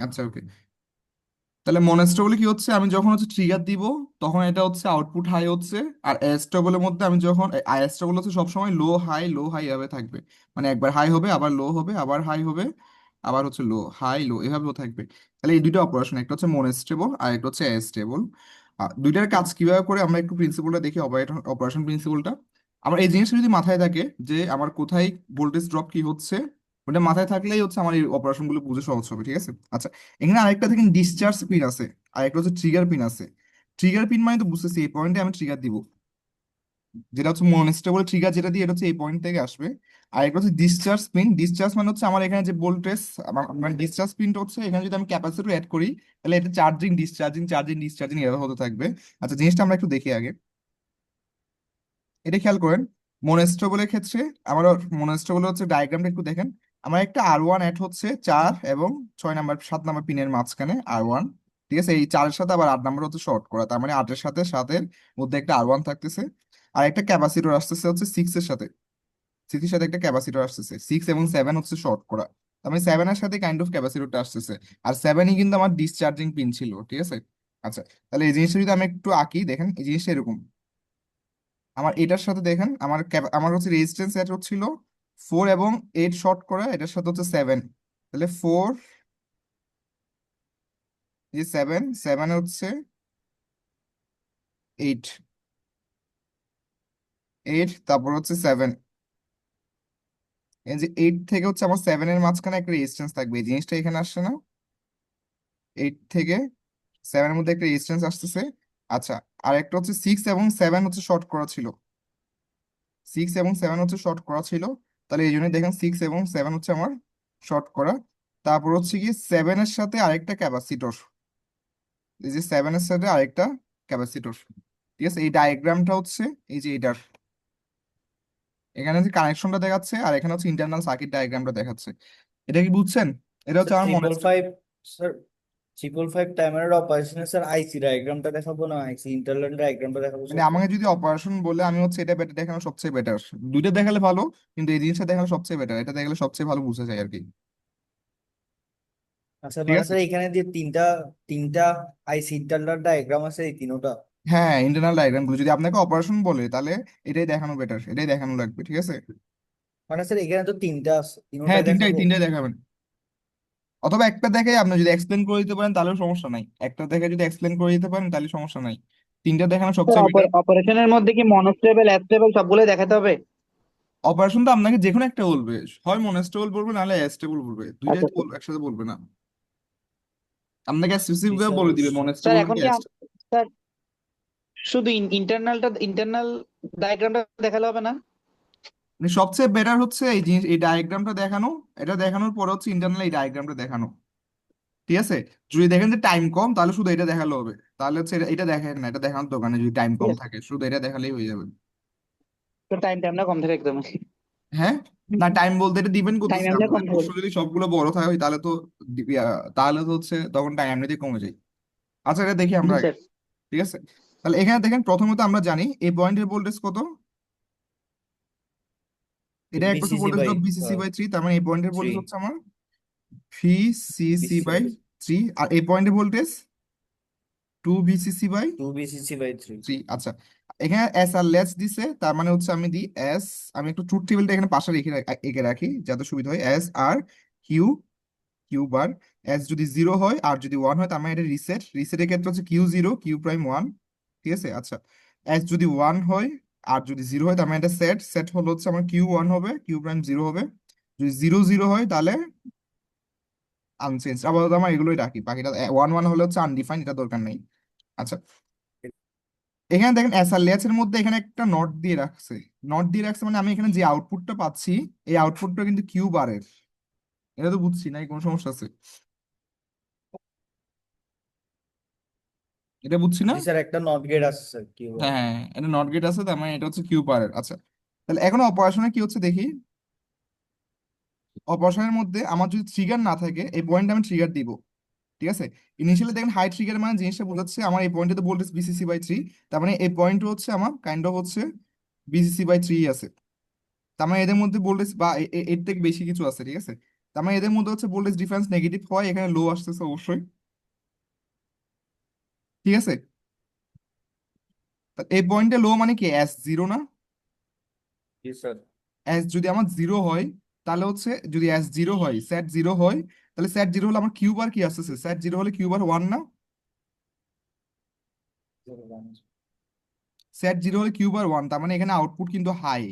আচ্ছা ওকে। তাহলে মনস্টেবল কি হচ্ছে, আমি যখন হচ্ছে ট্রিগার দিব তখন এটা হচ্ছে আউটপুট হাই হচ্ছে। আর অ্যাস্টেবলের মধ্যে আমি যখন অ্যাস্টেবল হচ্ছে সবসময় লো হাই এভাবে থাকবে। মানে একবার হাই হবে, আবার লো হবে, আবার হাই হবে, আবার হচ্ছে লো হাই লো, এভাবেও থাকবে। তাহলে এই দুইটা অপারেশন, একটা হচ্ছে মনস্টেবল আর একটা হচ্ছে অ্যাস্টেবল। দুইটার কাজ কিভাবে করে আমরা একটু প্রিন্সিপালটা দেখি, অপারেশন প্রিন্সিপালটা। আমার এই জিনিসটা যদি মাথায় থাকে যে আমার কোথায় ভোল্টেজ ড্রপ কি হচ্ছে, ওটা মাথায় থাকলেই হচ্ছে আমার এই অপারেশন গুলো বুঝে সহজ হবে, ঠিক আছে। আচ্ছা, এখানে আরেকটা দেখেন ডিসচার্জ পিন আছে, আর একটা হচ্ছে ট্রিগার পিন আছে। ট্রিগার পিন মানে তো বুঝতেছি এই পয়েন্টে আমি ট্রিগার দিব, যেটা হচ্ছে মনস্টেবল ট্রিগার যেটা দিয়ে, এটা হচ্ছে এই পয়েন্ট থেকে আসবে। আর একটা হচ্ছে ডিসচার্জ পিন। ডিসচার্জ মানে হচ্ছে আমার এখানে যে ভোল্টেজ, মানে ডিসচার্জ পিনটা হচ্ছে এখানে যদি আমি ক্যাপাসিটর অ্যাড করি, তাহলে এটা চার্জিং ডিসচার্জিং চার্জিং ডিসচার্জিং এভাবে হতে থাকবে। আচ্ছা, জিনিসটা আমরা একটু দেখি আগে। এটা খেয়াল করেন, মনস্টেবলের ক্ষেত্রে আমার, মনস্টেবল হচ্ছে ডায়াগ্রামটা একটু দেখেন। আমার একটা R1 অ্যাড হচ্ছে 4 এবং 6 নাম্বার 7 নাম্বার পিনের মাঝখানে R1। ঠিক আছে, এই 4-এর সাথে আবার 8 নাম্বার হচ্ছে শর্ট করা, তার মানে 8-এর সাথে 7-এর মধ্যে একটা R1 থাকতেছে। আর একটা ক্যাপাসিটর আসতেছে হচ্ছে 6-এর সাথে, 6-এর সাথে একটা ক্যাপাসিটর আসতেছে, 6 এবং 7 হচ্ছে শর্ট করা। তার মানে 7-এর সাথে কাইন্ড অফ ক্যাপাসিটরটা আসতেছে। আর 7-ই কিন্তু আমার ডিসচার্জিং পিন ছিল, ঠিক আছে। আচ্ছা, তাহলে এই জিনিসটা যদি আমি একটু আঁকি, দেখেন এই জিনিসটা এরকম। আমার এটার সাথে দেখেন আমার হচ্ছে রেজিস্ট্যান্স এর হচ্ছিল 4 এবং 8 শর্ট করা, এটার সাথে হচ্ছে 7। তাহলে 4, যে 7, 7 হচ্ছে 8, 8 তারপর হচ্ছে 7। এই যে 8 থেকে হচ্ছে আমার 7-এর মাঝখানে একটা রেজিস্ট্যান্স থাকবে, এই জিনিসটা এখানে আসছে না? 8 থেকে 7-এর মধ্যে একটা রেজিস্ট্যান্স আসতেছে। আচ্ছা, আর একটা হচ্ছে 6 এবং 7 হচ্ছে শর্ট করা ছিল, 6 এবং 7 হচ্ছে শর্ট করা ছিল। তাহলে এই জন্য দেখেন 6 এবং 7 হচ্ছে আমার শর্ট করা। তারপর হচ্ছে কি 7-এর সাথে আরেকটা ক্যাপাসিটর, এই যে 7-এর সাথে আরেকটা ক্যাপাসিটর। ঠিক আছে, এই ডায়াগ্রামটা হচ্ছে এই যে এটার, এখানে যে কানেকশনটা দেখাচ্ছে আর এখানে হচ্ছে ইন্টারনাল সার্কিট ডায়াগ্রামটা দেখাচ্ছে। এটা কি বুঝছেন? এটা হচ্ছে স্যার আমার মনে ট্রিপল হচ্ছে। ফাইভ স্যার ট্রিপল ফাইভ টাইমারের অপারেশনে স্যার আইসি ডায়াগ্রামটা দেখাবো না আইসি ইন্টারনাল ডায়াগ্রামটা দেখাবো মানে স্যার? আমাকে যদি অপারেশন বলে, আমি হচ্ছে এটা বেটার দেখানো সবচেয়ে বেটার। দুইটা দেখালে ভালো, কিন্তু এই জিনিসটা দেখালে সবচেয়ে বেটার, এটা দেখালে সবচেয়ে ভালো বোঝা যায় আর কি। আচ্ছা ঠিক মানে আছে। স্যার এখানে যে তিনটা তিনটা আইসি ইন্টারনাল ডায়াগ্রাম আছে এই তিনোটা, হ্যাঁ, ইন্টারনাল ডায়াগ্রাম গুলো যদি আপনাকে অপারেশন বলে তাহলে এটাই দেখানো বেটার, এটাই দেখানো লাগবে, ঠিক আছে। মানে স্যার এখানে তো তিনটা আছে হ্যাঁ, তিনোটাই তিনটাই দেখাবো? তিনটাই দেখাবেন। অথবা একটা দেখে আপনি যদি এক্সপ্লেন করে দিতে পারেন তাহলেও সমস্যা নাই, একটা দেখে যদি এক্সপ্লেন করে দিতে পারেন তাহলে সমস্যা নাই। তিনটা দেখানো স্যার সবচেয়ে বেটার। অপারেশনের মধ্যে কি মনোস্টেবল অ্যাস্টেবল সবগুলোই দেখাতে হবে? অপারেশন তো আপনাকে যে কোনো একটা বলবে, হয় মনস্টেবল বলবে নাহলে অ্যাস্টেবল বলবে, দুইটাই আচ্ছা তো স্যার। একসাথে বলবে না। আপনাকে স্পেসিফিক ভাবে বিশাল বলে দিবে স্যার মনস্টেবল এখন নাকি কি অ্যাস্টেবল। স্যার শুধু ইন্টারনাল ডায়াগ্রামটা দেখালে হবে না? মানে সবচেয়ে বেটার হচ্ছে এই জিনিস, এই ডায়াগ্রামটা দেখানো। এটা দেখানোর পরে হচ্ছে ইন্টারনাল এই ডায়াগ্রামটা দেখানো, ঠিক আছে। যদি দেখেন যে টাইম কম তাহলে শুধু এটা দেখালে হবে, তাহলে হচ্ছে এটা দেখেন না, এটা দেখানোর দোকানে যদি টাইম ঠিক কম আছে। থাকে শুধু এটা দেখালেই হয়ে যাবে। তো টাইমটা কম থাকে একদম। হ্যাঁ, না টাইম বলতে এটা ডিপেন্ড টাইম করতেছে এমনি আপনাদের কম থাকে। প্রশ্ন যদি সবগুলো বড় থাকে তাহলে তো তাহলে তো হচ্ছে তখন টাইম এমনিতেই কমে যায়। আচ্ছা, এটা দেখি জি আমরা আগে। স্যার। ঠিক আছে, তাহলে এখানে দেখেন প্রথমত আমরা জানি এই পয়েন্টের ভোল্টেজ কত। এটা এক বছর BCC voltage by drop VCC/3, তার মানে এই পয়েন্টের থ্রি ভোল্টেজ হচ্ছে আমার VCC VCC by by three আর এই পয়েন্টের voltage 2 VCC/3। Two VCC by three. আচ্ছা, এখানে এস আর লেস দিছে, তার মানে হচ্ছে আমি দিই এস। আমি একটু ট্রুথ টেবিলটা এখানে পাশে এঁকে রাখি যাতে সুবিধা হয়। এস আর কিউ, কিউ বার। এস যদি 0 হয় আর যদি 1 হয় তার মানে এটা রিসেট, রিসেটের ক্ষেত্রে হচ্ছে Q0 Q'1। ঠিক আছে। আচ্ছা, এস যদি 1 হয় আর যদি 0 হয় তার মানে এটা সেট, সেট হলো হচ্ছে আমার Q1 হবে, Q'0 হবে। যদি 0 0 হয় তাহলে আনচেঞ্জ। আপাতত আমার এগুলোই রাখি, বাকিটা 1 1 হলে হচ্ছে আনডিফাইন্ড, এটা দরকার নেই। আচ্ছা, এখানে দেখেন এসআর লেয়ার্স মধ্যে এখানে একটা নট দিয়ে রাখছে। নট দিয়ে রাখছে মানে আমি এখানে যে আউটপুটটা পাচ্ছি, এই আউটপুটটা কিন্তু কিউ বারের। এটা তো বুঝছি, নাই কোনো সমস্যা আছে? এটা বুঝছি না? জি স্যার একটা নট গেট আছে স্যার কি হ্যাঁ বলে? হ্যাঁ, এটা নট গেট আছে, তার মানে এটা হচ্ছে কিউ বারের। আচ্ছা, তাহলে এখন অপারেশনে কি হচ্ছে দেখি। অপারেশনের মধ্যে আমার যদি ট্রিগার না থাকে, এই পয়েন্টে আমি ট্রিগার দিব। ঠিক আছে, ইনিশিয়ালি দেখেন হাই ট্রিগার মানে জিনিসটা বোঝাচ্ছে আমার এই পয়েন্টে তো ভোল্টেজ VCC/3, তার মানে এই পয়েন্ট হচ্ছে আমার কাইন্ড অফ হচ্ছে VCC/3 আছে। তার মানে এদের মধ্যে ভোল্টেজ বা এর থেকে বেশি কিছু আছে, ঠিক আছে। তার মানে এদের মধ্যে হচ্ছে ভোল্টেজ ডিফারেন্স নেগেটিভ হয়, এখানে লো আসতেছে অবশ্যই। ঠিক আছে, তা এই পয়েন্টে লো মানে কি এস জিরো না? জি স্যার। এস যদি আমার জিরো হয়, তাহলে হচ্ছে যদি এস জিরো হয়, সেট জিরো হয়, তাহলে সেট জিরো হলে আমার কিউ বার কি আসতেছে? সেট জিরো হলে কিউ বার ওয়ান না? সেট জিরো হলে কিউ বার ওয়ান, তার মানে এখানে আউটপুট কিন্তু হাই।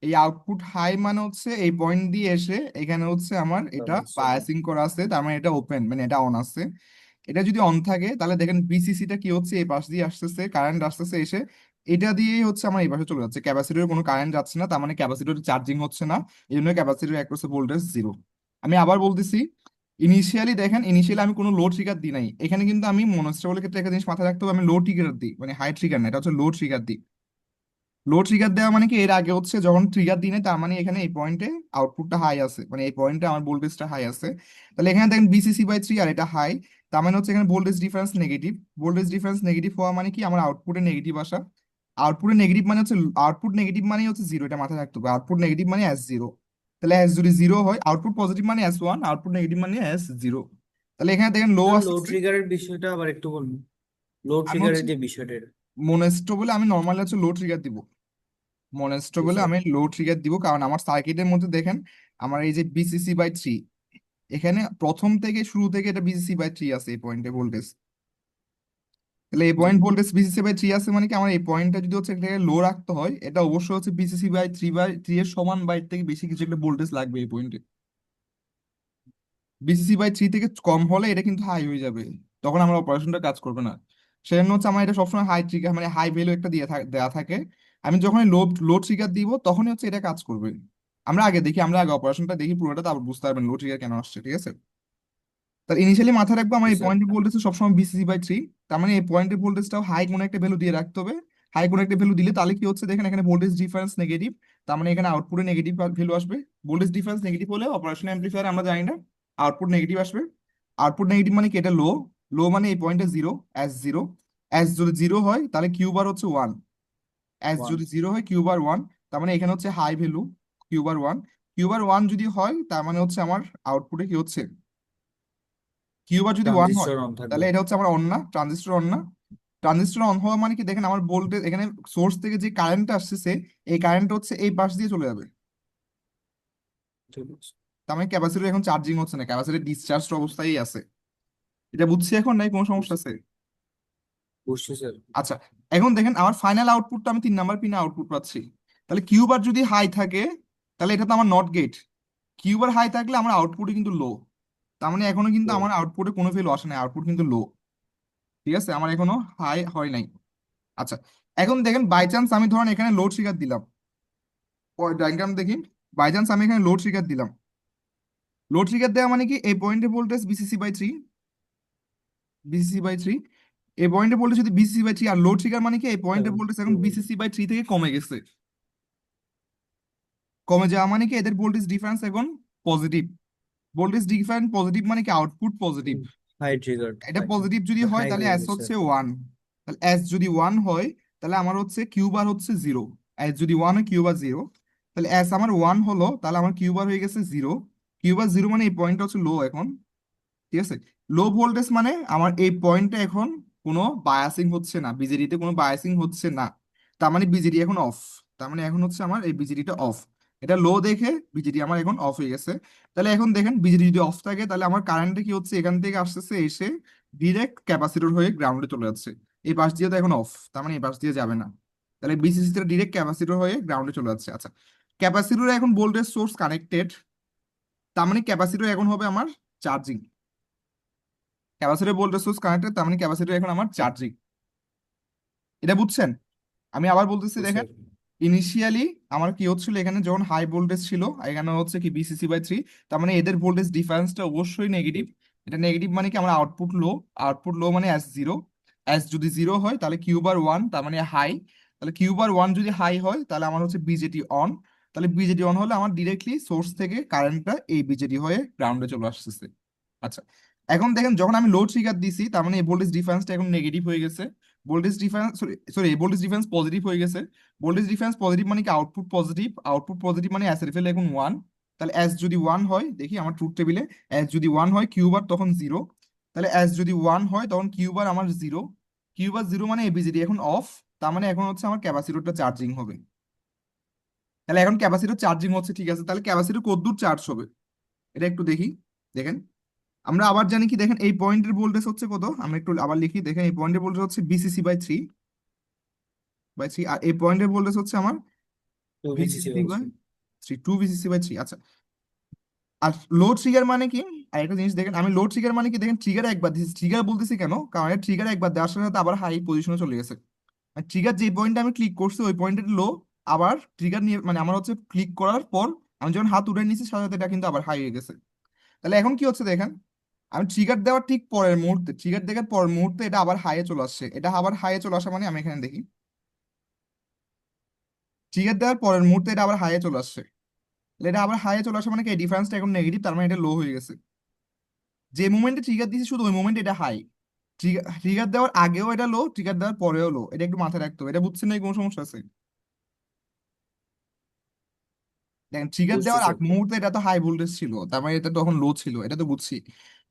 এই আউটপুট হাই মানে হচ্ছে এই পয়েন্ট দিয়ে এসে এখানে হচ্ছে আমার এটা ট্রানজিস্টর। বায়াসিং করা আছে, তার মানে এটা ওপেন, মানে এটা অন আছে। এটা যদি অন থাকে তাহলে দেখেন বিসিসিটা কি হচ্ছে, এই পাশ দিয়ে আসতেছে, কারেন্ট আসতেছে এসে এটা দিয়েই হচ্ছে আমার এই পাশে চলে যাচ্ছে, ক্যাপাসিটরের কোনো কারেন্ট যাচ্ছে না, তার মানে ক্যাপাসিটর চার্জিং হচ্ছে না, এই জন্য ক্যাপাসিটর অ্যাক্রস ভোল্টেজ জিরো। আমি আবার বলতেছি, ইনিশিয়ালি দেখেন, ইনিশিয়ালি আমি কোনো লো ট্রিগার দিই নাই এখানে, কিন্তু আমি মনোস্টেবলের ক্ষেত্রে একটা জিনিস মাথায় রাখতে হবে, আমি লো ট্রিগার দিই, মানে হাই ট্রিগার না, এটা হচ্ছে লো ট্রিগার দিই। লো ট্রিগার দেওয়া মানে কি, এর আগে হচ্ছে যখন ট্রিগার দিনে, তার মানে এখানে এই পয়েন্টে আউটপুটটা হাই আছে, মানে এই পয়েন্টে আমার ভোল্টেজটা হাই আছে। তাহলে এখানে দেখেন বিসিসি বাই থ্রি আর এটা হাই, তার মানে হচ্ছে এখানে voltage difference negative. Voltage difference negative হওয়া মানে কি, আমার আউটপুটে নেগেটিভ আসা। আউটপুটে নেগেটিভ মানে হচ্ছে, আউটপুট নেগেটিভ মানে হচ্ছে জিরো, এটা মাথায় রাখতে হবে, আউটপুট নেগেটিভ মানে এস জিরো। তাহলে এস যদি জিরো হয়, আউটপুট পজিটিভ মানে এস ওয়ান, আউটপুট নেগেটিভ মানে এস জিরো। তাহলে এখানে দেখেন লো স্যার লো আসতেছে। ট্রিগারের বিষয়টা আবার একটু বলুন, লো আমি ট্রিগারের হচ্ছে যে বিষয়টা এটা। মনেস্টো বলে আমি নর্মালি হচ্ছে লো ট্রিগার দিব। মনেস্টো জি বলে স্যার। আমি লো ট্রিগার দিব, কারণ আমার সার্কিটের মধ্যে দেখেন আমার এই যে বিসিসি বাই থ্রি, এখানে প্রথম থেকে শুরু থেকে এটা বিসিসি বাই থ্রি আছে এই পয়েন্টে ভোল্টেজ। তাহলে এই G. Point voltage VCC by three আছে মানে কি, আমার এই পয়েন্টটা যদি হচ্ছে এটাকে লো রাখতে হয়, এটা অবশ্যই হচ্ছে বিসিসি বাই থ্রি এর সমান বাইর থেকে বেশি কিছু একটা ভোল্টেজ লাগবে এই পয়েন্টে। বিসিসি বাই থ্রি থেকে কম হলে এটা কিন্তু হাই হয়ে যাবে, তখন আমার অপারেশনটা কাজ করবে না। সেজন্য হচ্ছে আমার এটা সবসময় হাই ট্রিগার, মানে হাই ভ্যালু একটা দেয়া থাকে। আমি যখন লো লো ট্রিগার দিব তখনই হচ্ছে এটা কাজ করবে। আমরা আগে অপারেশনটা দেখি পুরোটা, তারপর বুঝতে পারবেন লো ট্রিগার কেন আসছে, ঠিক আছে? তার ইনিশিয়ালি মাথায় রাখবো আমার জি এই স্যার। পয়েন্টের ভোল্টেজ সবসময় বিসিসি বাই থ্রি, তার মানে এই পয়েন্টের ভোল্টেজটাও হাই কোনো একটা ভ্যালু দিয়ে রাখতে হবে। হাই কোনো একটা ভ্যালু দিলে তাহলে কি হচ্ছে দেখেন, এখানে ভোল্টেজ ডিফারেন্স নেগেটিভ, তার মানে এখানে আউটপুটে নেগেটিভ ভ্যালু আসবে। ভোল্টেজ ডিফারেন্স নেগেটিভ হলে অপারেশন অ্যাম্প্লিফায়ার আমরা জানি না, আউটপুট নেগেটিভ আসবে। আউটপুট নেগেটিভ মানে কি, এটা লো। লো মানে এই পয়েন্টে জিরো, এস জিরো। এস যদি জিরো হয় তাহলে কিউ বার হচ্ছে ওয়ান। S one. যদি জিরো হয় কিউ বার ওয়ান, তার মানে এখানে হচ্ছে high value, Q bar one. Q bar one যদি হয় তার মানে হচ্ছে আমার আউটপুটে কি হচ্ছে, কিউ বার যদি ওয়ান হয় ট্রানজিস্টর অন থাকবে। তাহলে এটা হচ্ছে আমার অন না, ট্রানজিস্টর অন না। ট্রানজিস্টর অন হওয়া মানে কি দেখেন, আমার ভোল্টেজ এখানে সোর্স থেকে যে কারেন্টটা আসতেছে, এই কারেন্ট হচ্ছে এই পাশ দিয়ে চলে যাবে। ঠিক আছে। তার মানে ক্যাপাসিটর এখন চার্জিং হচ্ছে না, ক্যাপাসিটর ডিসচার্জ অবস্থায় আছে। এটা বুঝছি এখন, নাই কোনো সমস্যা আছে? বুঝছি স্যার। আচ্ছা, এখন দেখেন আমার ফাইনাল আউটপুটটা আমি 3 নাম্বার পিনে আউটপুট পাচ্ছি। তাহলে কিউ বার যদি হাই থাকে তাহলে এটা তো আমার not gate. Q bar high থাকলে আমার আউটপুটে কিন্তু লো, তার মানে এখনো কিন্তু তো আমার আউটপুটে কোনো ভ্যালু আসে নাই, আউটপুট কিন্তু লো। ঠিক আছে, আমার এখনো হাই হয় নাই। আচ্ছা, এখন দেখেন বাই চান্স আমি ধরেন এখানে লোড ট্রিগার দিলাম, ওই ডায়াগ্রাম দেখি। বাই চান্স আমি এখানে লোড ট্রিগার দিলাম, লোড ট্রিগার দেওয়া মানে কি, এই পয়েন্টে voltage VCC by three, VCC by three. এই পয়েন্টে ভোল্টেজ যদি বিসিসি বাই থ্রি, আর লোড ট্রিগার মানে কি, এই পয়েন্টে ভোল্টেজ এখন বিসিসি বাই থ্রি থেকে কমে গেছে। কমে যাওয়া মানে কি, এদের ভোল্টেজ ডিফারেন্স এখন পজিটিভ। ভোল্টেজ ডিফারেন্স পজিটিভ মানে কি, আউটপুট পজিটিভ। High trigger. এটা পজিটিভ যদি হয় হাই তাহলে হয়ে এস গেছে। হচ্ছে ওয়ান। তাহলে এস যদি ওয়ান হয় তাহলে আমার হচ্ছে কিউ বার হচ্ছে জিরো। এস যদি ওয়ান হয় কিউ বার জিরো, তাহলে এস আমার ওয়ান হলো, তাহলে আমার কিউ বার হয়ে গেছে জিরো। কিউ বার জিরো মানে এই পয়েন্টটা হচ্ছে লো এখন। ঠিক আছে, লো ভোল্টেজ মানে আমার এই পয়েন্টে এখন কোনো বায়াসিং হচ্ছে না, বিজেডিতে কোনো বায়াসিং হচ্ছে না, তার মানে বিজেডি এখন অফ। তার মানে এখন হচ্ছে আমার এই বিজেডিটা অফ। এটা লো দেখে বিজেডি আমার এখন অফ হয়ে গেছে। তাহলে এখন দেখেন বিজেডি যদি অফ থাকে তাহলে আমার কারেন্টে কি হচ্ছে, এখান থেকে আসতেছে এসে ডিরেক্ট ক্যাপাসিটর হয়ে গ্রাউন্ডে চলে যাচ্ছে। এই পাশ দিয়ে তো এখন অফ, তার মানে এই পাশ দিয়ে যাবে না। তাহলে বিসিসি তে ডিরেক্ট ক্যাপাসিটর হয়ে গ্রাউন্ডে চলে যাচ্ছে। আচ্ছা, ক্যাপাসিটর এখন ভোল্টেজ সোর্স কানেক্টেড, তার মানে ক্যাপাসিটর এখন হবে আমার charging. Capacitor voltage source connected, তার মানে ক্যাপাসিটর এখন আমার চার্জিং। এটা বুঝছেন? আমি আবার বলতেছি দেখেন, বুঝছেন। ইনিশিয়ালি আমার কি হচ্ছিল, এখানে যখন হাই ভোল্টেজ ছিল, এখানে হচ্ছে কি বিসিসি বাই থ্রি, তার মানে এদের ভোল্টেজ ডিফারেন্সটা অবশ্যই নেগেটিভ। এটা নেগেটিভ মানে কি, আমার আউটপুট লো। আউটপুট লো মানে এস জিরো। এস যদি জিরো হয় তাহলে কিউ বার ওয়ান, তার মানে হাই। তাহলে কিউ বার ওয়ান যদি হাই হয় তাহলে আমার হচ্ছে বিজেটি অন। তাহলে বিজেটি অন হলে আমার ডিরেক্টলি সোর্স থেকে কারেন্টটা এই বিজেটি হয়ে গ্রাউন্ডে চলে আসতেছে। আচ্ছা, এখন দেখেন যখন আমি লোড ট্রিগার দিছি, তার মানে এই ভোল্টেজ ডিফারেন্সটা এখন নেগেটিভ হয়ে গেছে। Voltage difference, sorry sorry, voltage difference positive হয়ে গেছে। ভোল্টেজ ডিফারেন্স পজিটিভ মানে কি, আউটপুট পজিটিভ। আউটপুট পজিটিভ মানে এসএরএফএল এখন ওয়ান। তাহলে এস যদি ওয়ান হয়, দেখি আমার ট্রুথ টেবিলে, এস যদি ওয়ান হয় কিউ বার তখন জিরো। তাহলে এস যদি ওয়ান হয় তখন কিউ বার আমার জিরো। কিউ বার জিরো মানে এবিজিডি এখন অফ। তার মানে এখন হচ্ছে আমার ক্যাপাসিটরটা চার্জিং হবে। তাহলে এখন ক্যাপাসিটর চার্জিং হচ্ছে, ঠিক আছে। তাহলে ক্যাপাসিটর কতদূর চার্জ হবে এটা একটু দেখি। দেখেন, আমরা আবার জানি কি, দেখেন এই পয়েন্টের ভোল্টেজ হচ্ছে কত, আমরা একটু আবার লিখি। দেখেন এই পয়েন্টের ভোল্টেজ হচ্ছে বিসিসি বাই থ্রি, আর এই পয়েন্টের ভোল্টেজ হচ্ছে আমার টু বিসিসি বিসিসি বাই বলছি। Three, two VCC by three. আচ্ছা, আর লোড ট্রিগার মানে কি? আর একটা জিনিস দেখেন, আমি লোড ট্রিগার মানে কি, দেখেন ট্রিগার একবার দিয়েছি। ট্রিগার বলতেছি কেন, কারণ ট্রিগার একবার দেওয়ার সাথে সাথে আবার হাই পজিশনে চলে গেছে। ট্রিগার যে পয়েন্টে আমি ক্লিক করছি ওই পয়েন্টের লো, আবার ট্রিগার নিয়ে মানে আমার হচ্ছে ক্লিক করার পর আমি যখন হাত উঠে নিয়েছি সাথে সাথে এটা কিন্তু আবার হাই হয়ে গেছে। তাহলে এখন কি হচ্ছে দেখেন, আমি ট্রিগার দেওয়ার ঠিক পরের মুহূর্তে, ট্রিগার দেওয়ার পরের মুহূর্তে এটা আবার হাইয়ে চলে আসছে। এটা আবার হাইয়ে চলে আসা মানে আমি এখানে দেখি, ট্রিগার দেওয়ার পরের মুহূর্তে এটা আবার হাইয়ে চলে আসছে। তাহলে এটা আবার হাইয়ে চলে আসা মানে কি, এই ডিফারেন্সটা এখন নেগেটিভ, তার মানে এটা লো হয়ে গেছে। যে মোমেন্টে ট্রিগার দিয়েছি শুধু ওই মোমেন্টে এটা হাই। ট্রিগার দেওয়ার আগেও এটা লো, ট্রিগার দেওয়ার পরেও লো, এটা একটু মাথায় রাখতে হবে। এটা বুঝছেন না, কোনো সমস্যা আছে? দেখেন ট্রিগার বুঝছি দেওয়ার আগ স্যার। মুহূর্তে এটা তো হাই ভোল্টেজ ছিল, তার মানে এটা তখন লো ছিল, এটা তো বুঝছি।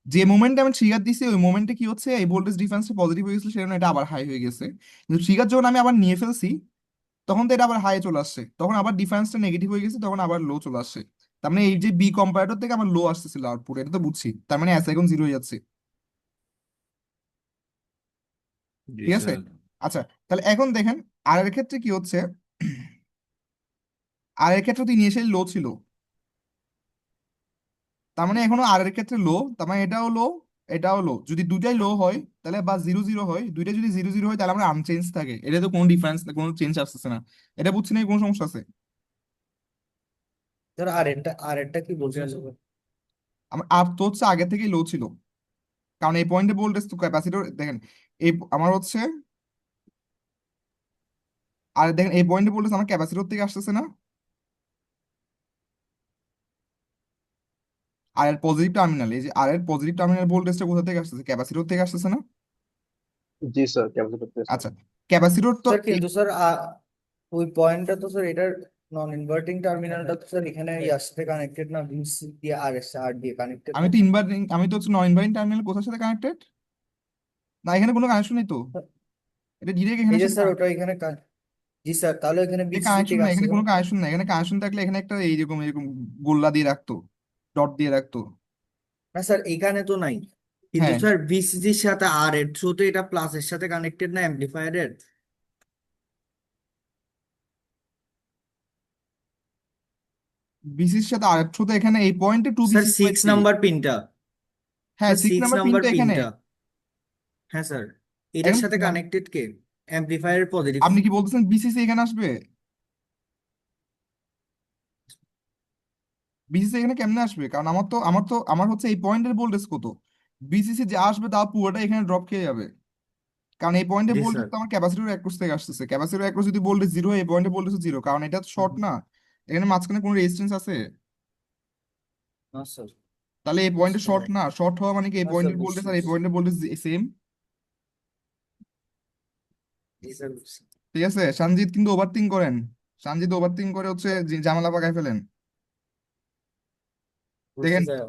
যে মোমেন্টে আমি ট্রিগার দিছি ওই মোমেন্টে কি হচ্ছে, এই ভোল্টেজ ডিফারেন্সটা পজিটিভ হয়ে গেছিল, সেজন্য এটা আবার হাই হয়ে গেছে। কিন্তু ট্রিগার যখন আমি আবার নিয়ে ফেলছি তখন তো এটা আবার হাই চলে আসছে, তখন আবার ডিফারেন্সটা নেগেটিভ হয়ে গেছে, তখন আবার লো চলে আসছে। তার মানে এই যে বি কম্পারেটর থেকে আমার লো আসতেছিল আউটপুট, এটা তো বুঝছি। তার মানে এস এখন জিরো হয়ে যাচ্ছে, জি ঠিক আছে। স্যার। আচ্ছা, তাহলে এখন দেখেন আর এর ক্ষেত্রে কি হচ্ছে, আর এর ক্ষেত্রে তো ইনিশিয়ালি লো ছিল, তার মানে এখনো আর এর ক্ষেত্রে লো, তার মানে এটাও লো, এটাও লো। যদি দুটাই লো হয় তাহলে বা জিরো জিরো হয়, দুইটা যদি জিরো জিরো হয় তাহলে আমরা আনচেঞ্জ থাকে, এটা তো কোনো ডিফারেন্স, কোনো চেঞ্জ আসতেছে না। এটা বুঝছি না, কোনো সমস্যা আছে? স্যার আর একটা কি বলছেন স্যার? আমার আর তো হচ্ছে আগে থেকেই লো ছিল, কারণ এই পয়েন্টে ভোল্টেজ তো ক্যাপাসিটর দেখেন, এই আমার হচ্ছে, আর দেখেন এই পয়েন্টে ভোল্টেজ আমার ক্যাপাসিটর থেকে আসতেছে না, আর এর পজিটিভ টার্মিনাল, এই যে আর এর পজিটিভ টার্মিনাল ভোল্টেজটা কোথা থেকে আসতেছে, ক্যাপাসিটর থেকে আসতেছে না। জি স্যার, ক্যাপাসিটর টেস্ট। আচ্ছা, ক্যাপাসিটর তো স্যার কিন্তু স্যার ওই পয়েন্টটা তো স্যার এটার নন ইনভার্টিং টার্মিনালটা তো স্যার এখানে ইয়ার সাথে কানেক্টেড না, ভিসি দিয়ে আর দিয়ে কানেক্টেড আমি না। তো ইনভার্টিং, আমি তো হচ্ছে নন ইনভার্টিং টার্মিনাল কোথার সাথে কানেক্টেড, না এখানে কোনো কানেকশন নেই তো, এটা ডিরেক্ট এই এখানের যে সাথে। স্যার ওটা এখানে জি স্যার, তাহলে এখানে বিসিসি কানেকশন থেকে নাই, আসছে এখানে কেন? কোনো কানেকশন নাই। এখানে কানেকশন থাকলে এখানে একটা এইরকম এরকম গোল্লা দিয়ে রাখতো, ডট দিয়ে রাখতো। না স্যার এখানে তো নাই, কিন্তু হ্যাঁ, স্যার বিসিসির সাথে আর এর থ্রু তো এটা প্লাসের সাথে কানেক্টেড না অ্যাম্পলিফায়ারের। বিসির সাথে আর থ্রুতে এখানে এই পয়েন্টে two sir VC by six three. Number পিনটা, হ্যাঁ, sir six six number number পিনটা এখানে। পিনটা, হ্যাঁ স্যার, এটার এখানে সাথে কানেক্টেড কে? অ্যাম্পলিফায়ারের পজিটিভ। আপনি কি বলতেছেন বিসিসি এখানে আসবে? বিসিসি এখানে কেমনে আসবে, কারণ আমার হচ্ছে এই পয়েন্টের ভোল্টেজ কত, বিসিসি যা আসবে তা পুরোটা এখানে ড্রপ খেয়ে যাবে। কারণ এই পয়েন্টে জি ভোল্টেজ স্যার। তো আমার ক্যাপাসিটর অ্যাক্রস থেকে আসতেছে, ক্যাপাসিটর অ্যাক্রস যদি ভোল্টেজ জিরো হয় এই পয়েন্টে ভোল্টেজ জিরো, কারণ এটা তো শর্ট না, এখানে মাঝখানে কোনো রেজিস্ট্যান্স আছে। না স্যার, তাহলে এই পয়েন্টে বুঝতে শর্ট পারছি। না, শর্ট হওয়া মানে কি এই না স্যার পয়েন্টের বুঝছি ভোল্টেজ আর এই বুঝছি। পয়েন্টের ভোল্টেজ সেম। জি স্যার বুঝছি। ঠিক আছে, সঞ্জিত কিন্তু ওভার থিঙ্ক করেন, সঞ্জিত ওভার থিঙ্ক করে হচ্ছে ঝামেলা পাকায় ফেলেন। বুঝছি দেখেন, স্যার।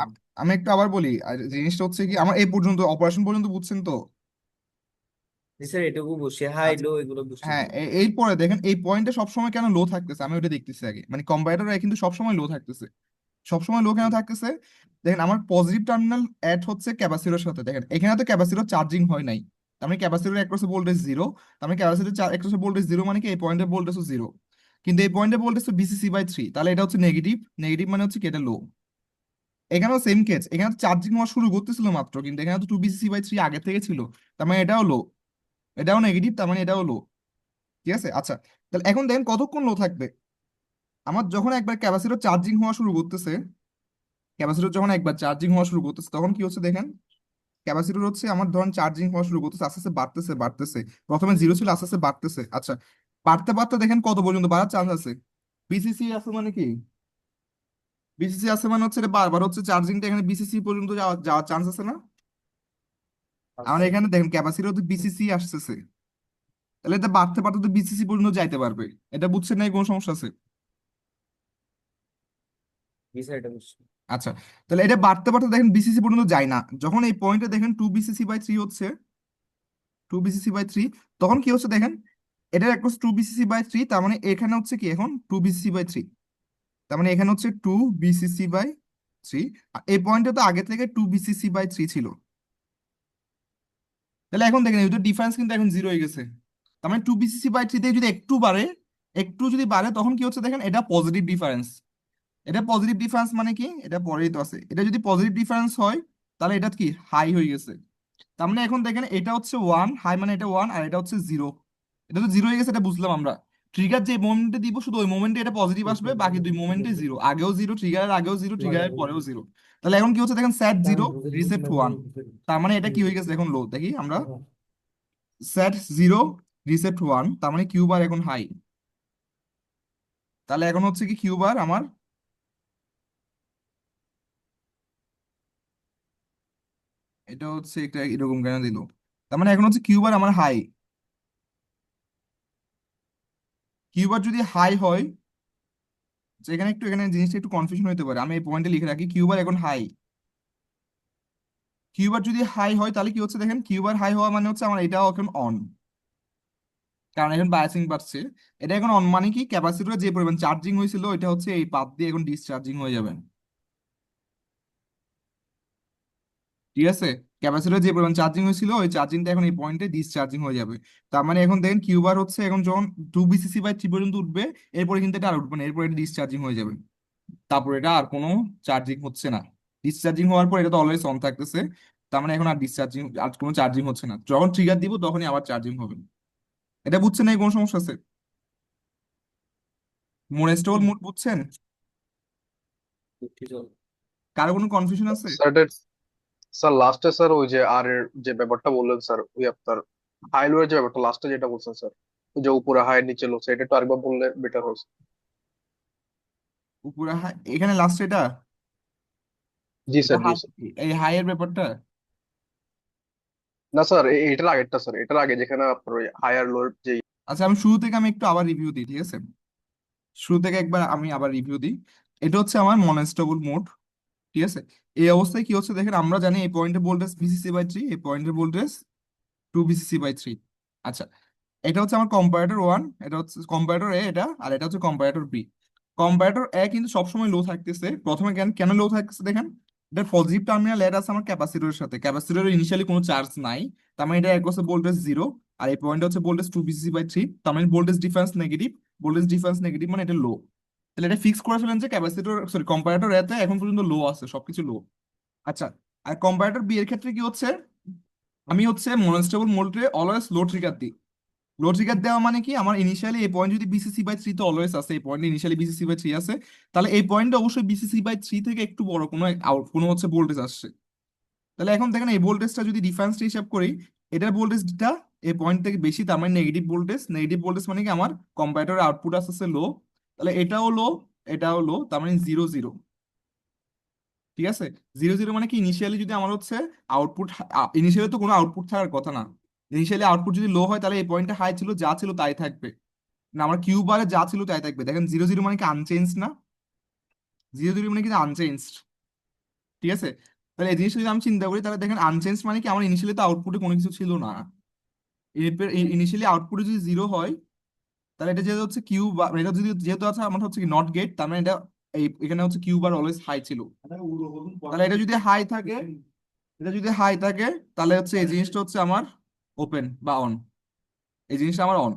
আমি একটু আবার বলি, আর জিনিসটা হচ্ছে কি, আমার এই পর্যন্ত অপারেশন পর্যন্ত বুঝছেন তো? জি স্যার এটুকু বুঝছি, হাই আচ্ছা, লো এগুলো বুঝছি হ্যাঁ, স্যার। এরপরে দেখেন এই পয়েন্টে সবসময় কেন লো থাকতেছে আমি ওটা দেখতেছি আগে, মানে কম্পারেটরে কিন্তু সবসময় লো থাকতেছে। সবসময় লো কেন হুম। থাকতেছে? দেখেন আমার পজিটিভ টার্মিনাল অ্যাড হচ্ছে ক্যাপাসিটরের সাথে, দেখেন এখানে তো ক্যাপাসিটর চার্জিং হয় নাই, তার মানে ক্যাপাসিটর অ্যাক্রসে ভোল্টেজ জিরো, তার মানে ক্যাপাসিটর অ্যাক্রসে ভোল্টেজ জিরো মানে কি এই পয়েন্টের ভোল্টেজও জিরো। কিন্তু এই পয়েন্টের ভোল্টেজ তো বিসিসি বাই থ্রি, তাহলে এটা হচ্ছে নেগেটিভ, নেগেটিভ মানে হচ্ছে কি এটা লো। এখানেও সেম কেস, এখানে তো চার্জিং হওয়া শুরু করতেছিল মাত্র, কিন্তু এখানে তো টু বিসিসি বাই থ্রি আগে থেকে ছিল, তার মানে এটাও লো, এটাও নেগেটিভ, তার মানে এটাও লো। ঠিক আছে, আচ্ছা, তাহলে এখন দেখেন কতক্ষণ লো থাকবে। আমার যখন একবার ক্যাপাসিটর চার্জিং হওয়া শুরু করতেছে, ক্যাপাসিটর যখন একবার চার্জিং হওয়া শুরু করতেছে তখন কি হচ্ছে দেখেন, ক্যাপাসিটর হচ্ছে আমার ধরুন চার্জিং হওয়া শুরু করতেছে, আস্তে আস্তে বাড়তেছে বাড়তেছে, প্রথমে জিরো ছিল আস্তে আস্তে বাড়তেছে। আচ্ছা, বাড়তে বাড়তে দেখেন কত পর্যন্ত বাড়ার চান্স আছে, বিসিসি আছে মানে কি, বিসিসি আছে মানে হচ্ছে এটা বারবার হচ্ছে চার্জিংটা এখানে বিসিসি পর্যন্ত যাওয়ার যাওয়ার চান্স আছে না। আমার আচ্ছা। এখানে দেখেন ক্যাপাসিটর তো বিসিসি আসতেছে, তাহলে এটা বাড়তে বাড়তে তো বিসিসি পর্যন্ত যাইতে পারবে, এটা বুঝছেন না, কোনো সমস্যা আছে? বিষয়টা বুঝছি। আচ্ছা, তাহলে এটা বাড়তে বাড়তে দেখেন বিসিসি পর্যন্ত যায় না। যখন এই পয়েন্টে দেখেন 2 BCC/3 হচ্ছে, 2 BCC/3, তখন কি হচ্ছে দেখেন, এটার এক 2 BCC/3, তার মানে এখানে হচ্ছে কি এখন 2 BCC/3, তার মানে এখানে হচ্ছে 2 BCC/3। আর এই পয়েন্টে তো আগে থেকে 2 BCC/3 ছিল। তাহলে এখন দেখেন এই ডিফারেন্স কিন্তু এখন জিরো হয়ে গেছে। তার মানে 2 BCC/3 থেকে যদি একটু বাড়ে, একটু যদি বাড়ে, তখন কি হচ্ছে দেখেন, এটা পজিটিভ ডিফারেন্স। এটা পজিটিভ ডিফারেন্স মানে কি, এটা পরেই তো আছে, এটা যদি পজিটিভ ডিফারেন্স হয় তাহলে এটা কি হাই হয়ে গেছে। তার মানে এখন দেখেন এটা হচ্ছে ওয়ান, হাই মানে এটা ওয়ান, আর এটা হচ্ছে জিরো। এটা তো জিরো হয়ে গেছে, এটা বুঝলাম আমরা। ট্রিগার যে মোমেন্টে দিব শুধু ওই মোমেন্টে এটা পজিটিভ আসবে, বাকি দুই মোমেন্টে জিরো, আগেও জিরো, ট্রিগারের আগেও জিরো, ট্রিগারের পরেও জিরো। তাহলে এখন কি হচ্ছে দেখেন, সেট জিরো, রিসেট ওয়ান। তার মানে এটা কি হয়ে গেছে এখন লো, দেখি আমরা। সেট জিরো, রিসেট ওয়ান, তার মানে কিউ বার এখন হাই। তাহলে এখন হচ্ছে কি কিউ বার আমার, এটা হচ্ছে একটা এরকম কেন দিল, তার মানে এখন হচ্ছে কিউ বার আমার হাই। কিউ বার যদি হাই হয়, যে এখানে একটু, এখানে জিনিসটা একটু কনফিউশন হতে পারে, আমি এই পয়েন্টে লিখে রাখি, কিউ বার এখন হাই। কিউ বার যদি হাই হয় তাহলে কি হচ্ছে দেখেন, কিউ বার হাই হওয়া মানে হচ্ছে আমার এটাও এখন অন, কারণ এখন বায়াসিং বাড়ছে। এটা এখন অন মানে কি, ক্যাপাসিটরে যে পরিমাণ চার্জিং হয়েছিল এটা হচ্ছে এই পাত দিয়ে এখন ডিসচার্জিং হয়ে যাবে। ঠিক আছে, ক্যাপাসিটরে যে পরিমাণ চার্জিং হয়েছিল ওই চার্জিংটা এখন এই পয়েন্টে ডিসচার্জিং হয়ে যাবে। তার মানে এখন দেখেন কিউ বার হচ্ছে এখন যখন 2 BCC/3 পর্যন্ত উঠবে, এরপরে কিন্তু এটা আর উঠবে না, এরপরে এটা ডিসচার্জিং হয়ে যাবে। তারপর এটা আর কোনো চার্জিং হচ্ছে না। ডিসচার্জিং হওয়ার পর এটা তো অলওয়েজ অন থাকতেছে, তার মানে এখন আর ডিসচার্জিং, আর কোনো চার্জিং হচ্ছে না। যখন ট্রিগার দিব তখনই আবার চার্জিং হবে। এটা বুঝছেন না, কোনো সমস্যা আছে? মোনেস্টোল মোড বুঝছেন? কারো কোনো কনফিউশন আছে? স্যার স্যার লাস্টে স্যার ওই যে আর এর যে ব্যাপারটা বললেন স্যার, ওই আপনার হাই লো এর যে ব্যাপারটা লাস্টে যেটা বলছেন স্যার, ওই যে উপরে হাই নিচে লো, এটা একটু আরেকবার বললে বেটার হতো। উপরে হাই, এখানে লাস্ট এটা, জি এটা স্যার, জি হাই, স্যার। এই হাইয়ের ব্যাপারটা। না স্যার, এটার আগেরটা স্যার, এটার আগে যেখানে আপনার ওই হায়ার লোর যে। আচ্ছা, আমি শুরু থেকে আমি একটু আবার রিভিউ দিই, ঠিক আছে? শুরু থেকে একবার আমি আবার রিভিউ দিই। এটা হচ্ছে আমার মনস্টেবল মোড। ঠিক আছে, এই অবস্থায় কি হচ্ছে দেখেন, আমরা জানি এই পয়েন্টের ভোল্টেজ BCC/3, এই পয়েন্টের ভোল্টেজ 2 BCC/3। আচ্ছা, এটা হচ্ছে আমার কম্পারেটর ওয়ান, এটা হচ্ছে কম্পারেটর এ এটা, আর এটা হচ্ছে কম্পারেটর বি। কম্পারেটর এ কিন্তু সবসময় লো থাকতেছে। প্রথমে কেন কেন লো থাকতেছে দেখেন, এটা পজিটিভ টার্মিনাল এর আছে আমার ক্যাপাসিটরের সাথে, ক্যাপাসিটরের ইনিশিয়ালি কোনো চার্জ নাই, তার মানে এটা এক হচ্ছে ভোল্টেজ জিরো, আর এই পয়েন্ট হচ্ছে ভোল্টেজ 2 BCC/3, তার মানে voltage difference negative. Voltage difference negative মানে এটা লো। তাহলে এটা ফিক্স করে ফেলেন যে ক্যাপাসিটর, সরি, কম্পারেটর এতে এখন পর্যন্ত লো আছে, সবকিছু লো। আচ্ছা, আর কম্পারেটর বি এর ক্ষেত্রে কি হচ্ছে, আমি হচ্ছে মনোস্টেবল মোডে অলওয়েজ লো ট্রিগার দিই। লো ট্রিগার দেওয়া মানে কি, আমার ইনিশিয়ালি এই পয়েন্ট যদি BCC/3 তো অলওয়েজ আছে, এই পয়েন্টে ইনিশিয়ালি BCC/3 আছে, তাহলে এই পয়েন্টে অবশ্যই BCC/3 থেকে একটু বড় কোনো আউট, কোনো হচ্ছে ভোল্টেজ আসছে। তাহলে এখন দেখেন এই ভোল্টেজটা যদি ডিফারেন্সটা হিসাব করি, এটার ভোল্টেজটা এই পয়েন্ট থেকে বেশি, তার মানে নেগেটিভ ভোল্টেজ। নেগেটিভ ভোল্টেজ মানে কি, আমার কম্পারেটরের আউটপুট আসছে লো, তাহলে এটাও লো, এটাও লো, তার মানে জিরো জিরো। ঠিক আছে, জিরো জিরো মানে কি, ইনিশিয়ালি যদি আমার হচ্ছে আউটপুট, ইনিশিয়ালি তো কোনো আউটপুট থাকার কথা না, ইনিশিয়ালি আউটপুট যদি লো হয় তাহলে এই পয়েন্টে হাই ছিল, যা ছিল তাই থাকবে। না, আমার কিউ বারে যা ছিল তাই থাকবে। দেখেন জিরো জিরো মানে কি আনচেঞ্জ না, জিরো জিরো মানে কি আনচেঞ্জড। ঠিক আছে, তাহলে এই জিনিসটা যদি আমি চিন্তা করি, তাহলে দেখেন আনচেঞ্জ মানে কি, আমার ইনিশিয়ালি তো আউটপুটে কোনো কিছু ছিল না। ইনিশিয়ালি আউটপুটে যদি জিরো হয়, তাহলে এটা যেহেতু হচ্ছে কিউ বা, এটা যদি যেহেতু আছে আমার হচ্ছে কি নট গেট, তার মানে এটা এই এখানে হচ্ছে কিউ বার অলওয়েজ হাই ছিল। তাহলে এটা যদি হাই থাকে, এটা যদি হাই থাকে, তাহলে হচ্ছে এই জিনিসটা হচ্ছে আমার ওপেন বা অন, এই জিনিসটা আমার অন।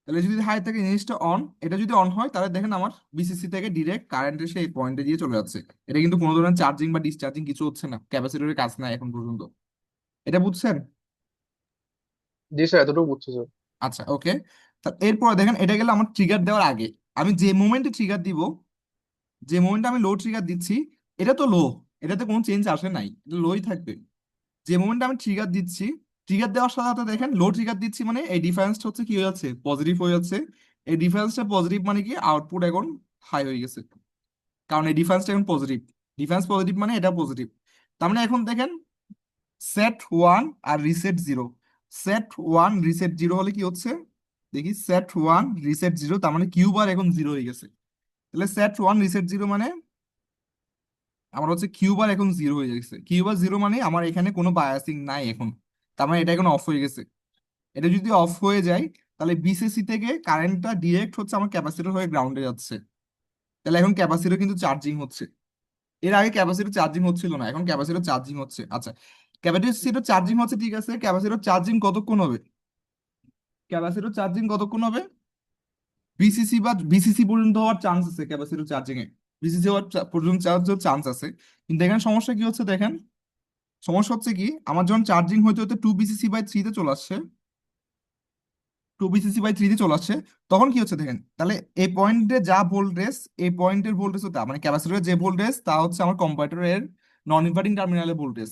তাহলে যদি হাই থাকে এই জিনিসটা অন, এটা যদি অন হয় তাহলে দেখেন আমার বিসিসি থেকে ডিরেক্ট কারেন্ট এসে এই পয়েন্টে দিয়ে চলে যাচ্ছে। এটা কিন্তু কোনো ধরনের চার্জিং বা ডিসচার্জিং কিছু হচ্ছে না, ক্যাপাসিটরের কাজ নাই এখন পর্যন্ত। এটা বুঝছেন? জি স্যার, এতটুকু বুঝছি স্যার। আচ্ছা, ওকে। এরপর দেখেন এটা গেল আমার ট্রিগার দেওয়ার আগে। আমি যে মোমেন্টে ট্রিগার দিব, যে মোমেন্টে আমি লো ট্রিগার দিচ্ছি, এটা তো লো, এটাতে কোনো চেঞ্জ আসে নাই, এটা লোই থাকবে। যে মোমেন্টে আমি ট্রিগার দিচ্ছি, ট্রিগার দেওয়ার সাথে সাথে দেখেন লো ট্রিগার দিচ্ছি মানে এই ডিফারেন্সটা হচ্ছে কি হয়ে যাচ্ছে, পজিটিভ হয়ে যাচ্ছে। এই ডিফারেন্সটা পজিটিভ মানে কি, আউটপুট এখন হাই হয়ে গেছে, কারণ এই ডিফারেন্সটা এখন পজিটিভ। ডিফারেন্স পজিটিভ মানে এটা পজিটিভ। তার মানে এখন দেখেন সেট ওয়ান আর reset zero. Set one reset zero হলে কি হচ্ছে, দেখি, সেট ওয়ান রিসেট জিরো, তার মানে কিউ বার এখন জিরো হয়ে গেছে। তাহলে সেট ওয়ান রিসেট জিরো মানে আমার হচ্ছে কিউ বার এখন জিরো হয়ে গেছে। কিউ বার জিরো মানে আমার এখানে কোনো বায়াসিং নাই এখন, তার মানে এটা এখন অফ হয়ে গেছে। এটা যদি অফ হয়ে যায় তাহলে বিসিসি থেকে কারেন্টটা ডিরেক্ট হচ্ছে আমার ক্যাপাসিটর হয়ে গ্রাউন্ডে যাচ্ছে। তাহলে এখন ক্যাপাসিটর কিন্তু চার্জিং হচ্ছে। এর আগে ক্যাপাসিটর চার্জিং হচ্ছিল না, এখন ক্যাপাসিটর চার্জিং হচ্ছে। আচ্ছা, ক্যাপাসিটর চার্জিং হচ্ছে ঠিক আছে, ক্যাপাসিটর চার্জিং কতক্ষণ হবে? ক্যাপাসিটর চার্জিং কতক্ষণ হবে? বিসিসি পর্যন্ত হওয়ার চান্স আছে ক্যাপাসিটর চার্জিং এ। বিসিসি হওয়ার পর্যন্ত চান্স আছে। কিন্তু এখানে সমস্যা কি হচ্ছে দেখেন, সমস্যা হচ্ছে কি আমার যখন চার্জিং হইতে হতে 2 BCC/3 তে চলে আসছে, 2 BCC/3 তে চলে আসছে, তখন কি হচ্ছে দেখেন, তাহলে এই পয়েন্টে যা ভোল্টেজ, এই পয়েন্টের ভোল্টেজ তা মানে ক্যাপাসিটরের যে ভোল্টেজ তা হচ্ছে আমার কম্পারেটরের নন ইনভার্টিং টার্মিনালের ভোল্টেজ।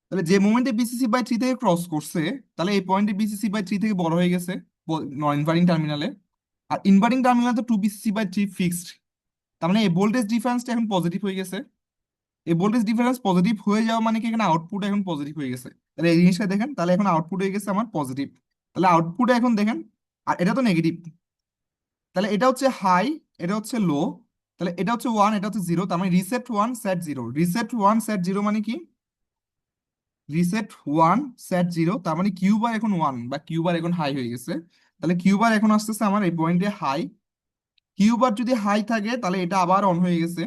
তাহলে যে মোমেন্টে বিসিসি/3 থেকে ক্রস করছে, তাহলে এই পয়েন্টে বিসিসি/3 থেকে বড় হয়ে গেছে নন ইনভার্টিং টার্মিনালে। আর ইনভার্টিং টার্মিনাল তো 2 BCC/3 ফিক্সড, তার মানে এই ভোল্টেজ ডিফারেন্সটা এখন পজিটিভ হয়ে গেছে। এই ভোল্টেজ ডিফারেন্স পজিটিভ হয়ে যাওয়া মানে কি এখানে আউটপুট এখন পজিটিভ হয়ে গেছে। তাহলে এই জিনিসটা দেখেন, তাহলে এখন আউটপুট হয়ে গেছে আমার পজিটিভ। তাহলে আউটপুটে এখন দেখেন, আর এটা তো নেগেটিভ, তাহলে এটা হচ্ছে হাই, এটা হচ্ছে লো, তাহলে এটা হচ্ছে ওয়ান, এটা হচ্ছে জিরো, তার মানে reset one set zero. Reset one set zero মানে কি? রিসেট ওয়ান সেট জিরো, তার মানে কিউ বার এখন ওয়ান বা কিউ বার এখন হাই হয়ে গেছে। তাহলে কিউ বার এখন আসতেছে আমার এই পয়েন্টে হাই। কিউ বার যদি হাই থাকে তাহলে এটা আবার অন হয়ে গেছে।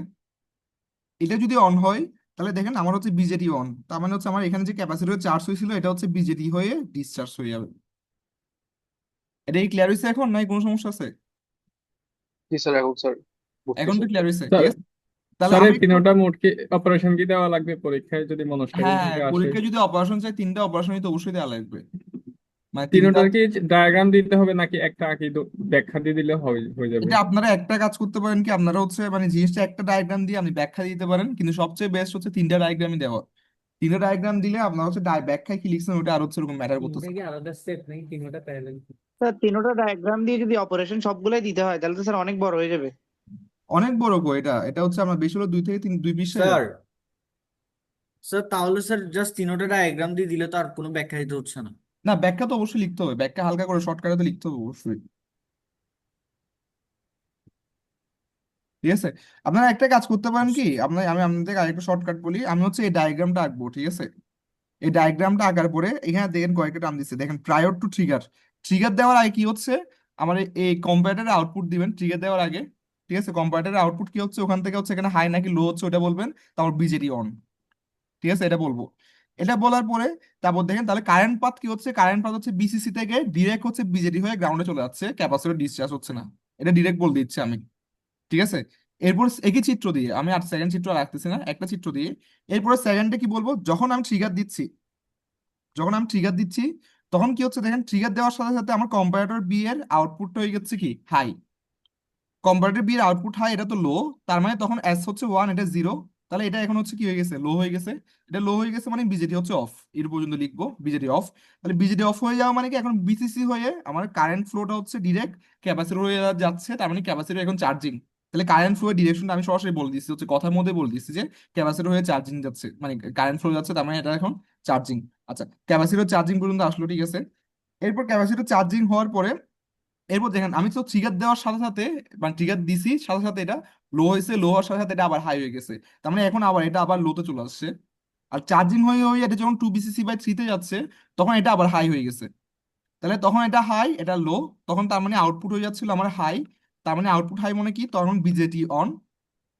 এটা যদি অন হয় তাহলে দেখেন আমার হচ্ছে বিজেটি অন, তার মানে হচ্ছে আমার এখানে যে ক্যাপাসিটর চার্জ হয়েছিল এটা হচ্ছে বিজেটি হয়ে ডিসচার্জ হয়ে যাবে। এটা কি ক্লিয়ার হয়েছে এখন, নাই কোনো সমস্যা আছে? জি স্যার, এখন স্যার এখন বুঝতেছি। তো ক্লিয়ার হয়েছে, ঠিক স্যার আছে। তাহলে স্যার আমি এই একটু, তিনোটা মোড কি অপারেশন কি দেওয়া লাগবে পরীক্ষায় যদি মনস্টাবিল হ্যাঁ হ্যাঁ, থেকে আসে? পরীক্ষায় যদি অপারেশন চাই 3টা অপারেশনই তো অবশ্যই দেওয়া লাগবে, মানে 3টা। তিনোটার কি ডায়াগ্রাম দিতে হবে নাকি একটা আঁকি ব্যাখ্যা দিয়ে দিলে হয়ে যাবে? এটা আপনারা একটা কাজ করতে পারেন কি, আপনারা হচ্ছে মানে জিনিসটা একটা ডায়াগ্রাম দিয়ে আপনি ব্যাখ্যা দিতে পারেন, কিন্তু সবচেয়ে বেস্ট হচ্ছে 3টা ডায়াগ্রামই দেওয়া। 3টা ডায়াগ্রাম দিলে আপনার হচ্ছে ব্যাখ্যায় কি লিখছেন ওটা আর হচ্ছে এরকম ম্যাটার করতেছে। স্যার তিনোটা ডায়াগ্রাম দিয়ে যদি অপারেশন সবগুলাই দিতে হয় তাহলে তো স্যার অনেক বড় হয়ে যাবে। অনেক বড় গো এটা, এটা হচ্ছে আমার বেশি হলো 2 থেকে 3 2 পৃষ্ঠায় স্যার যাবে। স্যার তাহলে স্যার জাস্ট তিনোটা ডায়াগ্রাম দিয়ে দিলে তো আর কোনো ব্যাখ্যা দিতে হচ্ছে না। না, ব্যাখ্যা তো অবশ্যই লিখতে হবে, ব্যাখ্যা হালকা করে শর্টকাটে তো লিখতে হবে অবশ্যই, ঠিক আছে। আপনারা একটা কাজ করতে পারেন কি, আমি আপনাদের আরেকটা শর্টকাট বলি, আমি হচ্ছে এই ডায়াগ্রামটা আঁকবো, ঠিক আছে। এই ডায়াগ্রামটা আঁকার পরে এখানে দেখেন কয়েকটা টার্ম দিচ্ছে, দেখেন প্রায়র টু ট্রিগার। ট্রিগার দেওয়ার আগে কি হচ্ছে, আমার এই কম্পারেটরের আউটপুট দিবেন ট্রিগার দেওয়ার আগে, ঠিক আছে। কম্পারেটরের আউটপুট কি হচ্ছে ওখান থেকে হচ্ছে এখানে হাই নাকি লো হচ্ছে ওটা বলবেন, তারপর বিজেটি অন, ঠিক আছে, এটা বলবো। এটা বলার পরে তারপর দেখেন তাহলে কারেন্ট পাথ কি হচ্ছে, কারেন্ট পাথ হচ্ছে বিসিসি থেকে ডিরেক্ট হচ্ছে বিজেটি হয়ে গ্রাউন্ডে চলে যাচ্ছে, ক্যাপাসিটর ডিসচার্জ হচ্ছে না, এটা ডিরেক্ট বলে দিচ্ছি আমি, ঠিক আছে। এরপর একই চিত্র দিয়ে আমি আর সেকেন্ড চিত্র রাখতেছি না, একটা চিত্র দিয়ে এরপরে সেকেন্ডে কি বলবো, যখন আমি ট্রিগার দিচ্ছি তখন কি হচ্ছে দেখেন, ট্রিগার দেওয়ার সাথে সাথে আমার কম্পারেটর বি এর আউটপুটটা হয়ে গেছে কি হাই। কম্পারেটর বি এর আউটপুট হাই, এটা তো লো, তার মানে তখন এস হচ্ছে ওয়ান, এটা জিরো, তাহলে এটা এখন হচ্ছে কি হয়ে গেছে, লো হয়ে গেছে। এটা লো হয়ে গেছে মানে বিজেটি হচ্ছে অফ, এর পর্যন্ত লিখবো বিজেটি অফ। তাহলে বিজেটি অফ হয়ে যাওয়া মানে কি এখন বিসিসি হয়ে আমার কারেন্ট ফ্লোটা হচ্ছে ডিরেক্ট ক্যাপাসিটর হয়ে যাচ্ছে, তার মানে ক্যাপাসিটর এখন চার্জিং। তাহলে কারেন্ট ফ্লো এর ডিরেকশনটা আমি সরাসরি বলে দিচ্ছি, হচ্ছে কথার মধ্যে বলে দিচ্ছি যে ক্যাপাসিটর হয়ে চার্জিং যাচ্ছে, মানে কারেন্ট ফ্লো যাচ্ছে, তার মানে এটা এখন চার্জিং। আচ্ছা, ক্যাপাসিটর চার্জিং পর্যন্ত আসলো, ঠিক আছে। এরপর ক্যাপাসিটর চার্জিং হওয়ার পরে এরপর দেখেন আমি তো ট্রিগার দেওয়ার সাথে সাথে, মানে ট্রিগার দিছি সাথে সাথে এটা লো হয়েছে, লো হওয়ার সাথে সাথে এটা আবার হাই হয়ে গেছে, তার মানে এখন আবার এটা আবার লোতে চলে আসছে। আর চার্জিং হয়ে হয়ে এটা যখন 2 BCC/3 তে যাচ্ছে তখন এটা আবার হাই হয়ে গেছে। তাহলে তখন এটা হাই, এটা লো, তখন তার মানে আউটপুট হয়ে যাচ্ছিল আমার হাই, তার মানে আউটপুট হাই মানে কি, তখন বিজেটি অন,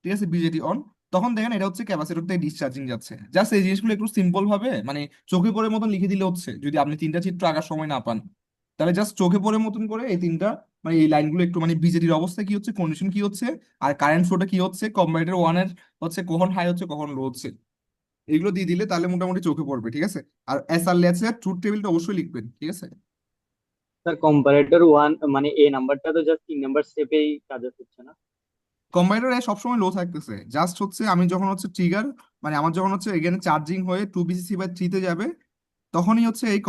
ঠিক আছে, বিজেটি অন। তখন দেখেন এটা হচ্ছে ক্যাপাসিটর থেকে ডিসচার্জিং যাচ্ছে। জাস্ট এই জিনিসগুলো একটু সিম্পল ভাবে মানে চোখে পড়ে মতন লিখে দিলে হচ্ছে, যদি আপনি 3টা চিত্র আঁকার সময় না পান, তাহলে জাস্ট চোখে পড়ে মতন করে এই 3টা মানে এই লাইনগুলো একটু মানে বিজেটির অবস্থা কি হচ্ছে, কন্ডিশন কি হচ্ছে, আর কারেন্ট ফ্লোটা কি হচ্ছে, কম্পারেটর ওয়ান এর হচ্ছে কখন হাই হচ্ছে কখন লো হচ্ছে, এগুলো দিয়ে দিলে তাহলে মোটামুটি চোখে পড়বে, ঠিক আছে। আর এস আর লেসের ট্রুথ টেবিলটা অবশ্যই লিখবেন, ঠিক আছে। স্যার কম্পারেটর ওয়ান মানে এই নাম্বারটা তো জাস্ট 3 নাম্বার স্টেপেই কাজ হচ্ছে না? কম্বাইনার সবসময় লো থাকতেছে, জাস্ট হচ্ছে আমি যখন হচ্ছে ট্রিগার মানে আমার যখন হচ্ছে এখানে চার্জিং হয়ে 2 BCC/3 তে যাবে তখনই হচ্ছে এই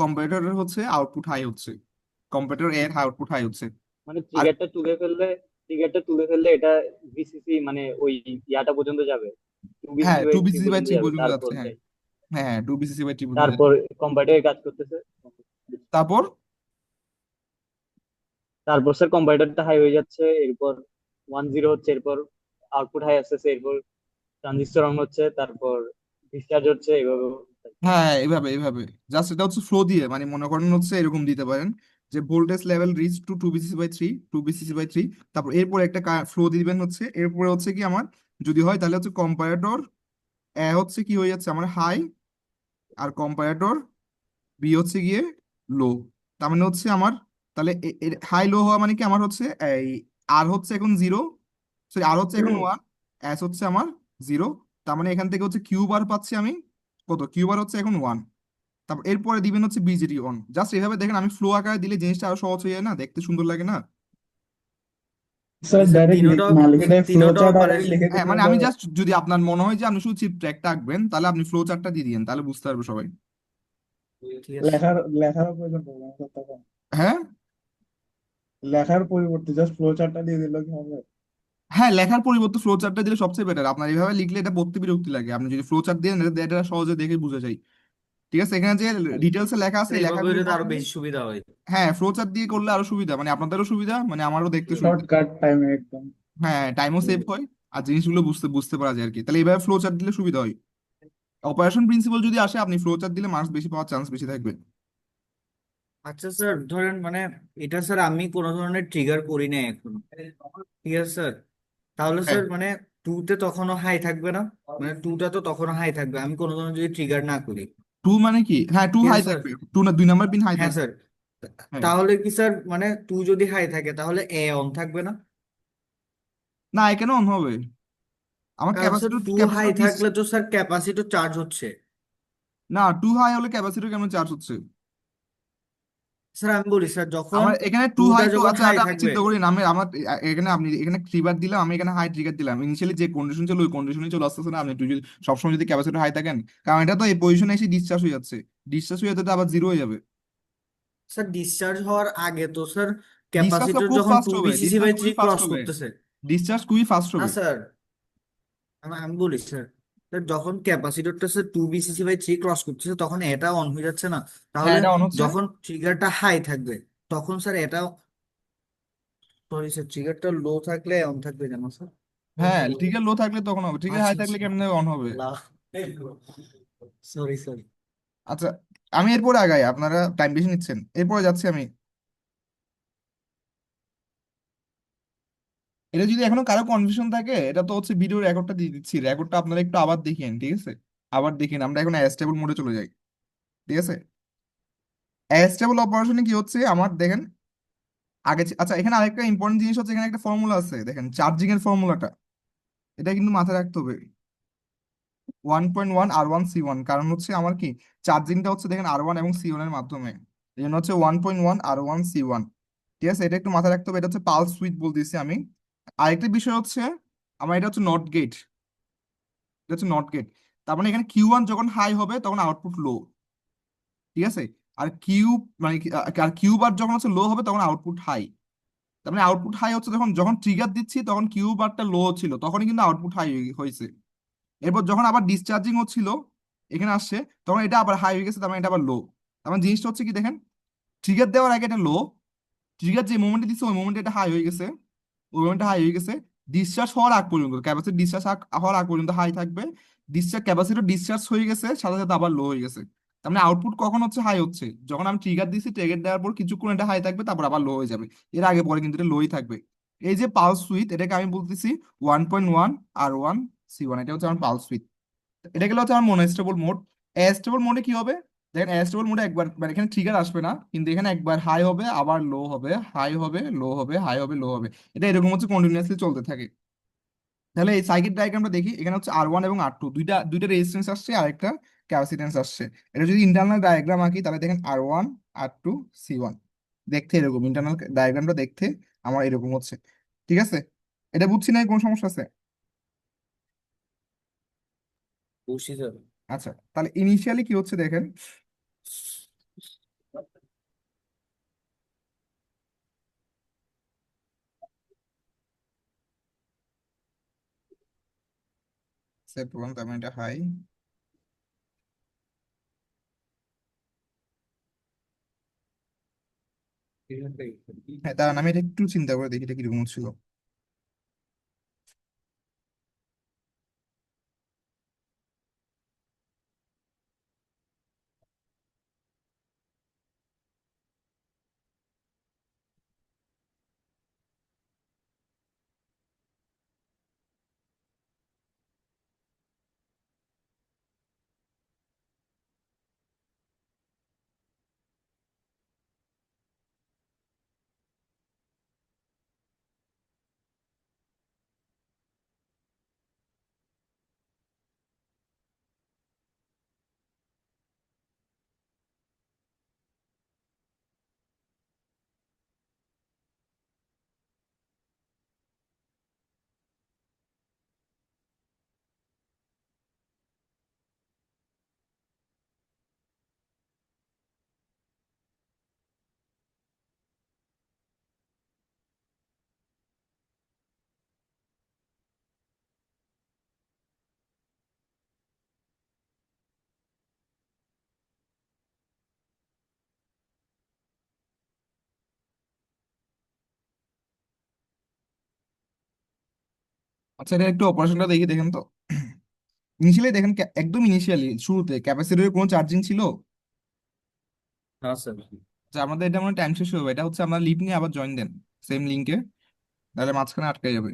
কম্পারেটরের হচ্ছে আউটপুট হাই হচ্ছে, কম্পারেটর এর আউটপুট হাই হচ্ছে। মানে আর ট্রিগারটা তুলে ফেললে এটা ভিসিসি মানে ওই ইয়াটা পর্যন্ত যাবে, টু হ্যাঁ, VCC two by three VCC by পর্যন্ত থ্রি যাবে, পর্যন্ত তারপর যাচ্ছে, হ্যাঁ যাই হ্যাঁ হ্যাঁ, 2 BCC/3 পর্যন্ত যাচ্ছে। তারপর কম্পারেটরে কাজ করতেছে। তারপর তারপর স্যার কম্পারেটরটা হাই হয়ে যাচ্ছে, এরপর 1 0 হচ্ছে, এরপর আউটপুট হাই আসতেছে, এরপর ট্রানজিস্টর অন হচ্ছে, তারপর ডিসচার্জ হচ্ছে, এভাবে। হ্যাঁ, এইভাবে এইভাবে জাস্ট এটা হচ্ছে ফ্লো দিয়ে, মানে মনে করেন হচ্ছে এরকম দিতে পারেন যে voltage level rich two 2 BCC/3, 2 BCC/3, তারপর এরপর একটা ফ্লো দিবেন হচ্ছে, এরপরে হচ্ছে কি আমার যদি হয় তাহলে হচ্ছে কম্পারেটর এ হচ্ছে কি হয়ে যাচ্ছে আমার হাই, আর কম্পারেটর বি হচ্ছে গিয়ে লো। তার মানে হচ্ছে আমার তাহলে হাই লো হওয়া মানে কি আমার হচ্ছে এই আর হচ্ছে এখন 0, সরি আর হচ্ছে এখন 1, এস হচ্ছে আমার 0। তার মানে এখান থেকে হচ্ছে কিউ বার পাচ্ছি আমি কত, কিউ বার হচ্ছে এখন 1। তারপর এরপরে দিবেন হচ্ছে বিজেটি অন। জাস্ট এভাবে দেখেন, আমি ফ্লো আকারে দিলে জিনিসটা আরো সহজ হয়ে যায় না, দেখতে সুন্দর লাগে না? স্যার স্যার ডাইরেক্ট না লিখে ফ্লো তিনোটা চার্ট আকারে অপারেশন, লিখে হ্যাঁ, দিলে মানে তো। আমি জাস্ট যদি আপনার মনে হয় যে আপনি শুধু চিপ ট্র্যাকটা আঁকবেন, তাহলে আপনি ফ্লো চার্টটা দিয়ে দিন, তাহলে বুঝতে পারবে সবাই। ঠিক আছে। লেখারও প্রয়োজন পড়বে না স্যার তখন। হ্যাঁ, লেখার পরিবর্তে জাস্ট ফ্লো চার্টটা দিয়ে দিলে কি হবে? হ্যাঁ, লেখার পরিবর্তে ফ্লো চার্টটা দিলে সবচেয়ে বেটার। আপনার এইভাবে লিখলে এটা পড়তে বিরক্তি লাগে, আপনি যদি ফ্লো চার্ট দিয়ে এটা সহজে দেখে বুঝে যায়। ঠিক আছে, এখানে যে ডিটেলসে লেখা আছে স্যার এই এইভাবে লেখাগুলো হলে তো আরো বসালে, বেশি সুবিধা হয়। হ্যাঁ ফ্লো চার্ট দিয়ে করলে আরো সুবিধা, মানে আপনাদেরও সুবিধা, মানে আমারও দেখতে সুবিধা। শর্টকাট টাইমে একদম। হ্যাঁ, টাইমও সেভ হয়, আর জিনিসগুলো বুঝতে বুঝতে পারা যায় আর কি। তাহলে এইভাবে ফ্লো চার্ট দিলে সুবিধা হয়। অপারেশন প্রিন্সিপাল যদি আসে, আপনি ফ্লো চার্ট দিলে মার্কস বেশি পাওয়ার চান্স বেশি থাকবে। আচ্ছা স্যার, ধরেন মানে এটা স্যার আমি কোনো ধরনের ট্রিগার করি না এখনো, ঠিক আছে স্যার? তাহলে হ্যাঁ, স্যার মানে টুতে তখনও হাই থাকবে না? মানে টুটা তো তখনও হাই থাকবে আমি কোনো ধরনের যদি ট্রিগার না করি, টু মানে কি, হ্যাঁ টু ঠিক হাই আছে স্যার? থাকবে, টু না 2 নাম্বার পিন হাই হ্যাঁ থাকবে। স্যার। হ্যাঁ, তাহলে কি স্যার মানে টু যদি হাই থাকে তাহলে এ অন থাকবে না? না এখানে অন হবে, আমার কারণ sir capacitor to high capacitor থাকলে তো স্যার ক্যাপাসিটর চার্জ হচ্ছে। না, টু হাই হলে ক্যাপাসিটর কেমন চার্জ হচ্ছে? স্যার আমি বলি স্যার, যখন আমার এখানে টু টুটা হাই তো, যখন আচ্ছা হাই এটা আমি থাকবে, চিন্তা করি না, আমি আমার এখানে আপনি এখানে ট্রিগার দিলাম, আমি এখানে হাই ট্রিগার দিলাম, ইনিশিয়ালি যে কন্ডিশন ছিল ওই কন্ডিশনই চলে আসতেছে না, আপনি একটু যদি সবসময় যদি ক্যাপাসিটর হাই থাকেন, কারণ এটা তো এই পজিশনে এসে ডিসচার্জ হয়ে যাচ্ছে, ডিসচার্জ হয়ে যেতে তো আবার জিরো হয়ে যাবে। স্যার ডিসচার্জ হওয়ার আগে তো স্যার ডিসচার্জ তো ক্যাপাসিটর খুব যখন ফাস্ট টু হবে, বিসিসি ডিসচার্জ বাই থ্রি খুবই ফাস্ট ক্রস হবে, করতেছে। ডিসচার্জ খুবই ফাস্ট না হবে। স্যার, আমি বলি স্যার, স্যার যখন ক্যাপাসিটরটা sir two VCC by three cross করতেছে তখন এটা অন হয়ে যাচ্ছে না? হ্যাঁ, তাহলে এটা অন হচ্ছে। যখন ট্রিগারটা হাই থাকবে তখন স্যার এটা, সরি স্যার, ট্রিগারটা লো থাকলে অন থাকবে কেন স্যার? হ্যাঁ, ট্রিগার লো থাকলে তখন হবে, ট্রিগার হাই আচ্ছা থাকলে আচ্ছা, কেমনে অন হবে? Sorry sorry. আচ্ছা, আমি এরপরে আগাই, আপনারা টাইম বেশি নিচ্ছেন, এরপরে যাচ্ছি আমি। এটা যদি এখনো কারো কনফিউশন থাকে, এটা তো হচ্ছে ভিডিও রেকর্ডটা দিয়ে দিচ্ছি, রেকর্ডটা আপনারা একটু আবার দেখেন, ঠিক আছে? আবার দেখেন, আমরা এখন অ্যাস্টেবল মোডে চলে যাই, ঠিক আছে? অ্যাস্টেবল অপারেশনে কি হচ্ছে আমার দেখেন, আচ্ছা এখানে আরেকটা ইম্পর্টেন্ট জিনিস হচ্ছে, এখানে একটা ফর্মুলা আছে দেখেন, চার্জিং এর ফর্মুলাটা, এটা কিন্তু মাথায় রাখতে হবে। 1.1 R1 C1, কারণ হচ্ছে আমার কি চার্জিংটা হচ্ছে দেখেন R1 এবং C1 এর মাধ্যমে, এই জন্য হচ্ছে 1.1 R1 C1। ঠিক আছে, এটা একটু মাথায় রাখতে হবে, এটা হচ্ছে পালস উইথ বলতেছি আমি। আরেকটা বিষয় হচ্ছে আমার এটা হচ্ছে নট গেট, এটা হচ্ছে নট গেট। তার মানে এখানে Q1 যখন হাই হবে তখন আউটপুট লো, ঠিক আছে? আর কিউ মানে আর কিউ বার যখন হচ্ছে লো হবে তখন আউটপুট হাই। তার মানে আউটপুট হাই হচ্ছে যখন যখন ট্রিগার দিচ্ছি তখন কিউ বারটা লো ছিল, তখনই কিন্তু আউটপুট হাই হয়েছে। এরপর যখন আবার ডিসচার্জিং হচ্ছিল এখানে আসছে, তখন এটা আবার হাই হয়ে গেছে, তার মানে এটা আবার লো। তার মানে জিনিসটা হচ্ছে কি দেখেন, ট্রিগার দেওয়ার আগে এটা লো, ট্রিগার যে মোমেন্টে দিচ্ছে ওই মোমেন্টে এটা হাই হয়ে গেছে, ওই মোমেন্টে হাই হয়ে গেছে। ডিসচার্জ হওয়ার আগ পর্যন্ত, ক্যাপাসিটি ডিসচার্জ হওয়ার আগ পর্যন্ত হাই থাকবে। ক্যাপাসিটি ডিসচার্জ হয়ে গেছে, সাথে সাথে আবার লো হয়ে গেছে। তার মানে আউটপুট কখন হচ্ছে হাই হচ্ছে, যখন আমি ট্রিগার দিচ্ছি, ট্রিগার দেওয়ার পর কিছুক্ষণ এটা হাই থাকবে, তারপর আবার লো হয়ে যাবে। এর আগে পরে কিন্তু এটা লোই থাকবে। এই যে পালস উইথ, এটাকে আমি বলতেছি 1.1 R1 C1, এটা হচ্ছে আমার পালস উইথ। এটা গেলে হচ্ছে আমার মনোস্টেবল মোড। অ্যাস্টেবল মোডে কি হবে দেখেন, অ্যাস্টেবল মোডে একবার মানে এখানে ট্রিগার আসবে না, কিন্তু এখানে একবার হাই হবে, আবার লো হবে, হাই হবে, লো হবে, হাই হবে, লো হবে। এটা এরকম হচ্ছে কন্টিনিউয়াসলি চলতে থাকে। তাহলে এই সার্কিট ডায়াগ্রামটা দেখি, এখানে হচ্ছে R1 এবং R2 দুইটা দুইটা রেজিস্ট্যান্স আসছে আর একটা ক্যাপাসিট্যান্স আসছে। এটা যদি ইন্টারনাল ডায়াগ্রাম আঁকি তাহলে দেখেন R1 R2 C1, দেখতে এরকম ইন্টারনাল ডায়াগ্রামটা দেখতে আমার এরকম হচ্ছে। ঠিক আছে, এটা বুঝছি না, কোনো সমস্যা আছে? বুঝছি স্যার। আচ্ছা, তাহলে ইনিশিয়ালি কি হচ্ছে দেখেন, সেট ওয়ান, তার মানে এটা হাই। হ্যাঁ, দাঁড়ান আমি এটা একটু চিন্তা করে দেখি এটা কিরকম ছিল। আচ্ছা, এটা একটু অপারেশনটা দেখি, দেখেন তো। ইনিশিয়ালি দেখেন, একদম ইনিশিয়ালি শুরুতে ক্যাপাসিটরের কোনো চার্জিং ছিল? হ্যাঁ স্যার। যে আমাদের এটা মানে টাইম শেষ হবে, এটা হচ্ছে আমরা লিভ নিয়ে আবার জয়েন দেন সেম লিঙ্কে, নাহলে মাঝখানে আটকে যাবে।